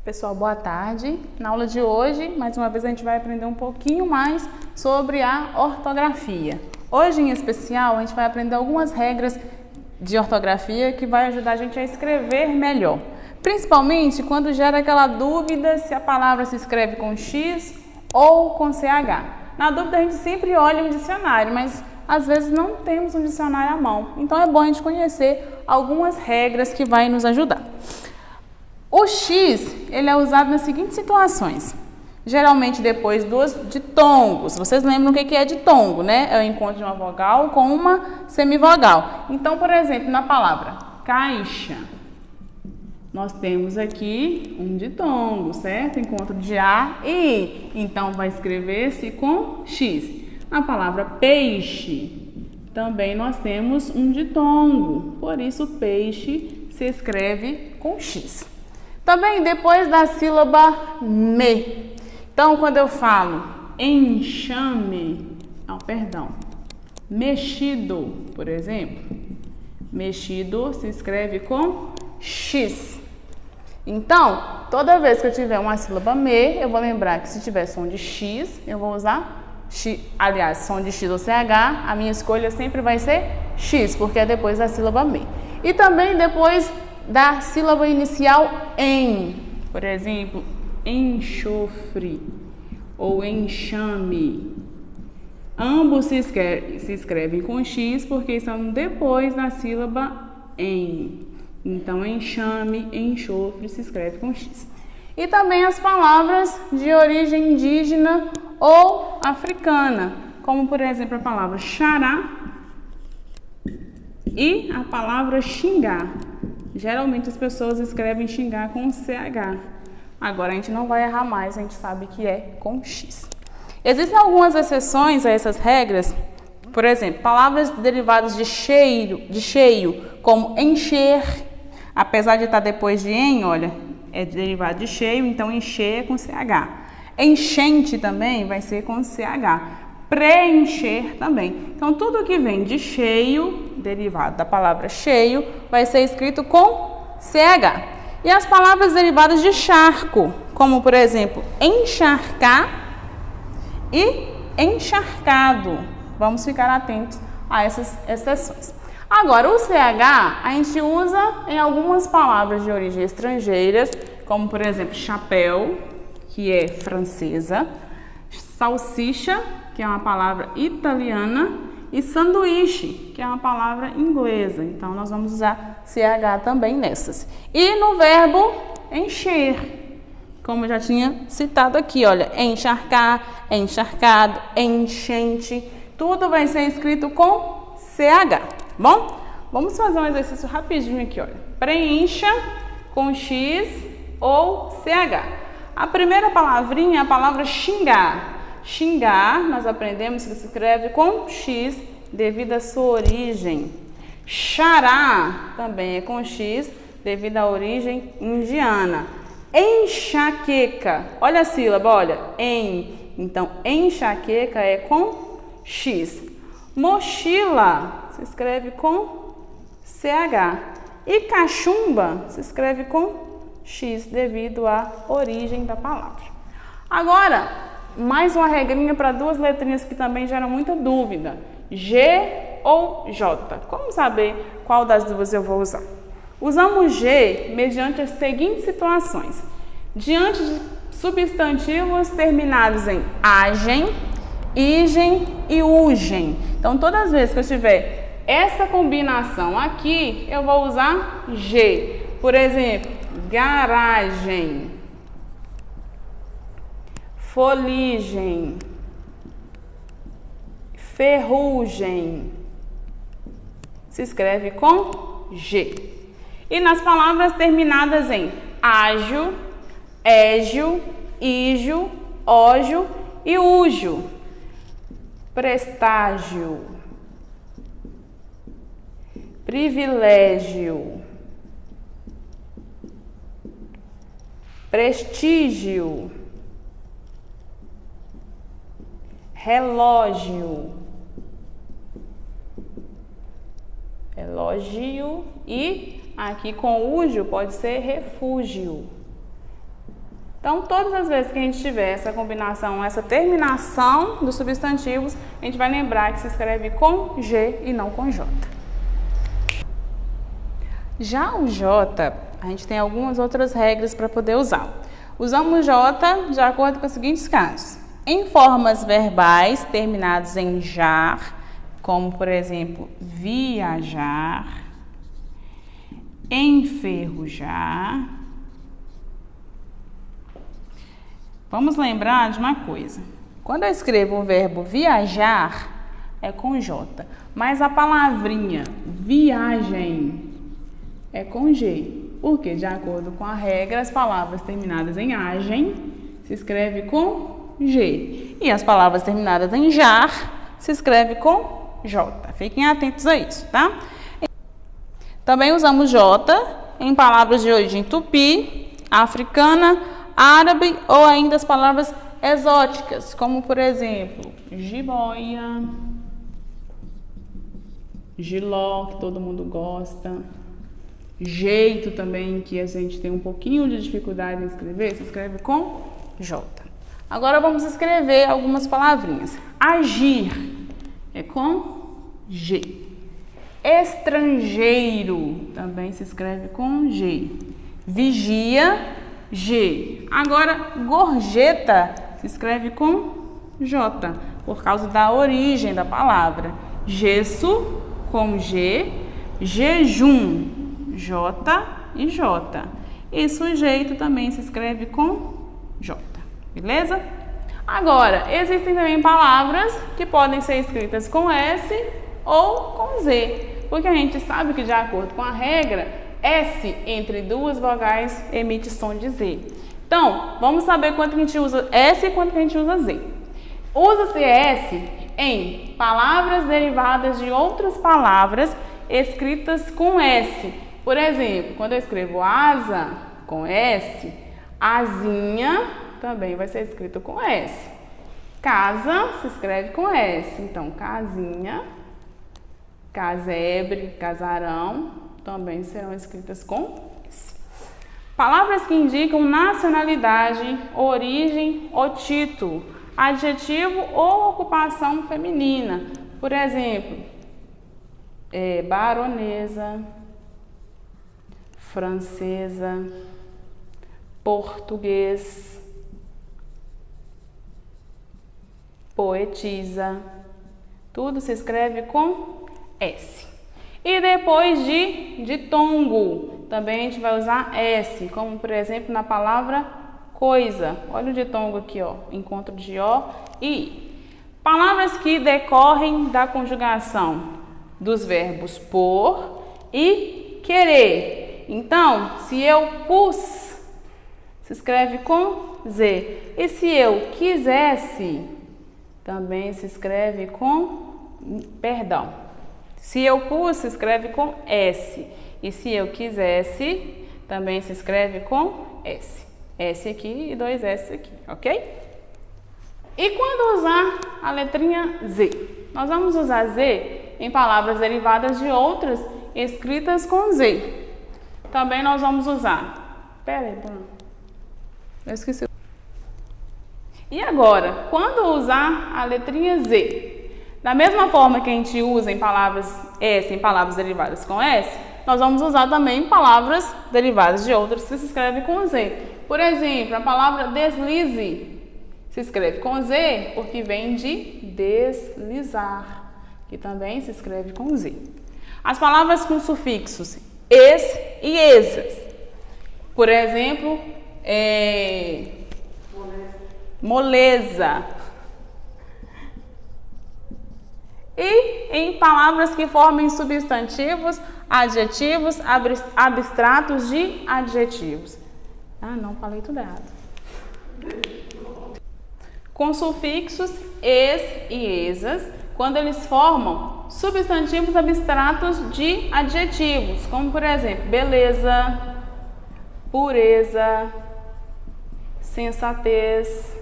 Pessoal, boa tarde. Na aula de hoje, mais uma vez, a gente vai aprender um pouquinho mais sobre a ortografia. Hoje, em especial, a gente vai aprender algumas regras de ortografia que vai ajudar a gente a escrever melhor. Principalmente quando gera aquela dúvida se a palavra se escreve com X ou com CH. Na dúvida, a gente sempre olha um dicionário, mas às vezes não temos um dicionário à mão. Então, é bom a gente conhecer algumas regras que vai nos ajudar. O X, ele é usado nas seguintes situações. Geralmente depois dos ditongos. Vocês lembram o que é ditongo, né? É o encontro de uma vogal com uma semivogal. Então, por exemplo, na palavra caixa, nós temos aqui um ditongo, certo? Encontro de A e I. Então, vai escrever-se com X. Na palavra peixe, também nós temos um ditongo. Por isso, peixe se escreve com X. Também depois da sílaba me. Então, quando eu falo enxame, mexido, por exemplo, mexido se escreve com X. Então, toda vez que eu tiver uma sílaba me, eu vou lembrar que se tiver som de X, eu vou usar X. Aliás, som de X ou CH, a minha escolha sempre vai ser X, porque é depois da sílaba me. E também depois da sílaba inicial em, por exemplo, enxofre ou enxame. Ambos se escrevem com X porque estão depois da sílaba em. Então, enxame, enxofre se escreve com X. E também as palavras de origem indígena ou africana, como por exemplo a palavra xará e a palavra xingar. Geralmente as pessoas escrevem xingar com CH. Agora a gente não vai errar mais, a gente sabe que é com X. Existem algumas exceções a essas regras. Por exemplo, palavras derivadas de cheio, como encher, apesar de estar depois de em, olha, é derivado de cheio, então encher é com CH. Enchente também vai ser com CH. Preencher também. Então, tudo que vem de cheio, derivado da palavra cheio, vai ser escrito com CH. E as palavras derivadas de charco, como por exemplo, encharcar e encharcado. Vamos ficar atentos a essas exceções. Agora, o CH a gente usa em algumas palavras de origem estrangeira, como por exemplo, chapéu, que é francesa, salsicha, que é uma palavra italiana, e sanduíche, que é uma palavra inglesa. Então, nós vamos usar CH também nessas. E no verbo encher, como eu já tinha citado aqui, olha, encharcar, encharcado, enchente, tudo vai ser escrito com CH, bom? Vamos fazer um exercício rapidinho aqui, olha. Preencha com X ou CH. A primeira palavrinha é a palavra xingar. Xingar, nós aprendemos que se escreve com X devido à sua origem. Xará também é com X devido à origem indiana. Enxaqueca, olha a sílaba, olha, em. Então, enxaqueca é com X. Mochila se escreve com CH. E cachumba se escreve com X devido à origem da palavra. Agora, mais uma regrinha para duas letrinhas que também geram muita dúvida. G ou J. Como saber qual das duas eu vou usar? Usamos G mediante as seguintes situações. Diante de substantivos terminados em agem, igem e ugem. Então, todas as vezes que eu tiver essa combinação aqui, eu vou usar G. Por exemplo, garagem, foligem, ferrugem, se escreve com G. E nas palavras terminadas em ágio, égio, ígio, ógio e úgio, prestágio, privilégio, prestígio, relógio, elogio e aqui com úgio pode ser refúgio. Então, todas as vezes que a gente tiver essa combinação, essa terminação dos substantivos, a gente vai lembrar que se escreve com G e não com J. Já o J, a gente tem algumas outras regras para poder usar. Usamos J de acordo com os seguintes casos. Em formas verbais terminadas em jar, como por exemplo, viajar, enferrujar. Vamos lembrar de uma coisa. Quando eu escrevo o verbo viajar, é com J. Mas a palavrinha viagem é com G. Porque, de acordo com a regra, as palavras terminadas em agem se escreve com G. E as palavras terminadas em jar se escreve com J. Fiquem atentos a isso, tá? Também usamos J em palavras de origem tupi, africana, árabe ou ainda as palavras exóticas, como por exemplo, jiboia, jiló, que todo mundo gosta, jeito também, que a gente tem um pouquinho de dificuldade em escrever, se escreve com J. Agora vamos escrever algumas palavrinhas. Agir é com G. Estrangeiro também se escreve com G. Vigia, G. Agora, gorjeta se escreve com J, por causa da origem da palavra. Gesso com G, jejum, J e J. E sujeito também se escreve com J, beleza? Agora, existem também palavras que podem ser escritas com S ou com Z, porque a gente sabe que, de acordo com a regra, S entre duas vogais emite som de Z. Então, vamos saber quanto que a gente usa S e quanto que a gente usa Z. Usa-se S em palavras derivadas de outras palavras escritas com S. Por exemplo, quando eu escrevo asa com S, asinha também vai ser escrito com S. Casa se escreve com S. Então, casinha, casebre, casarão também serão escritas com S. Palavras que indicam nacionalidade, origem ou título, adjetivo ou ocupação feminina. Por exemplo, baronesa, francesa, português, poetisa. Tudo se escreve com S. E depois de ditongo, também a gente vai usar S, como por exemplo na palavra coisa. Olha o ditongo aqui, ó, encontro de O e I. Palavras que decorrem da conjugação dos verbos por e querer. Então, se eu pus, se escreve com Z. E se eu quisesse, também se escreve com, se eu pus, se escreve com S. E se eu quisesse, também se escreve com S. S aqui e dois S aqui, ok? E quando usar a letrinha Z? Nós vamos usar Z em palavras derivadas de outras escritas com Z. Também nós vamos usar... Pera aí, Bruno. Eu esqueci. E agora, quando usar a letrinha Z? Da mesma forma que a gente usa em palavras S, em palavras derivadas com S, nós vamos usar também em palavras derivadas de outras que se escrevem com Z. Por exemplo, a palavra deslize se escreve com Z porque vem de deslizar, que também se escreve com Z. As palavras com sufixos es e esas. Por exemplo, moleza. E em palavras que formem substantivos, adjetivos, abstratos de adjetivos. Ah, não, falei tudo errado. Com sufixos es e esas, quando eles formam substantivos abstratos de adjetivos, como por exemplo, beleza, pureza, sensatez.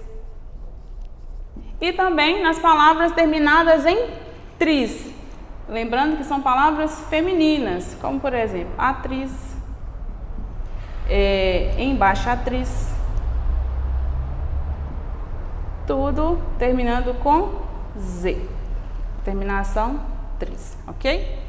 E também nas palavras terminadas em tris, lembrando que são palavras femininas, como por exemplo, atriz, embaixatriz, tudo terminando com Z. Terminação tris, ok?